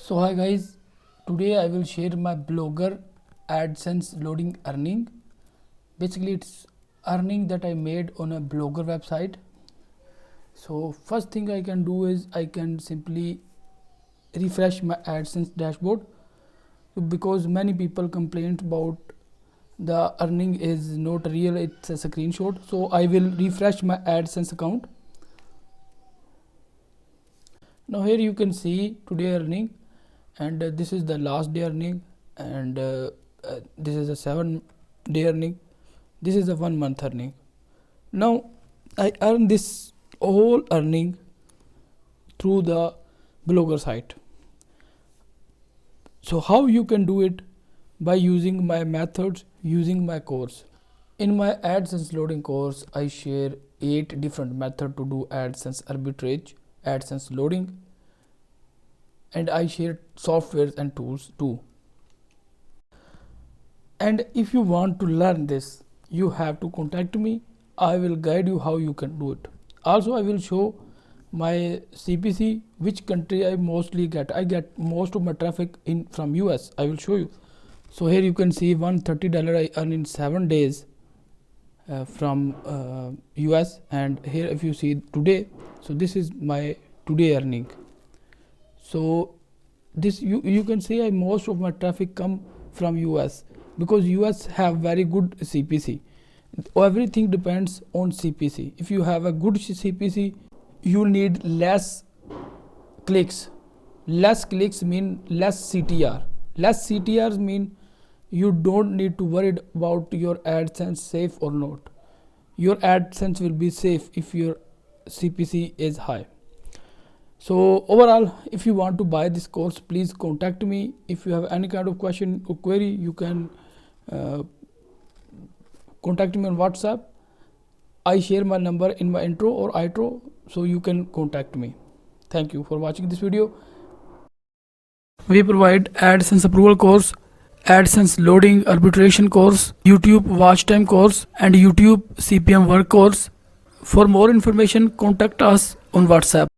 So hi guys, today I will share my Blogger AdSense loading earning. Basically it's earning that I made on a Blogger website. So first thing I can do is I can simply refresh my AdSense dashboard, because many people complained about the earning is not real, it's a screenshot. So I will refresh my AdSense account. Now here you can see today earning, and this is the last day earning, and this is a 7-day earning, this is a 1 month earning. Now I earn this whole earning through the Blogger site. So how you can do it? By using my methods, using my course. In my AdSense loading course, I share 8 different methods to do AdSense arbitrage, AdSense loading, and I share softwares and tools too. And if you want to learn this, you have to contact me. I will guide you how you can do it. Also, I will show my CPC, which country I mostly get. I get most of my traffic in from US. I will show you. So here you can see $130 I earn in 7 days from US, and here if you see today, so this is my today earning. So this you can see most of my traffic come from US, because US have very good CPC. Everything depends on CPC. If you have a good CPC, you need less clicks. Less clicks mean less CTR. Less CTRs mean you don't need to worry about your AdSense safe or not. Your AdSense will be safe if your CPC is high. So overall, if you want to buy this course, please contact me. If you have any kind of question or query, you can contact me on WhatsApp. I share my number in my intro or outro, so you can contact me. Thank you for watching this video. We provide AdSense approval course, AdSense loading arbitration course, YouTube watch time course, and YouTube CPM work course. For more information, contact us on WhatsApp.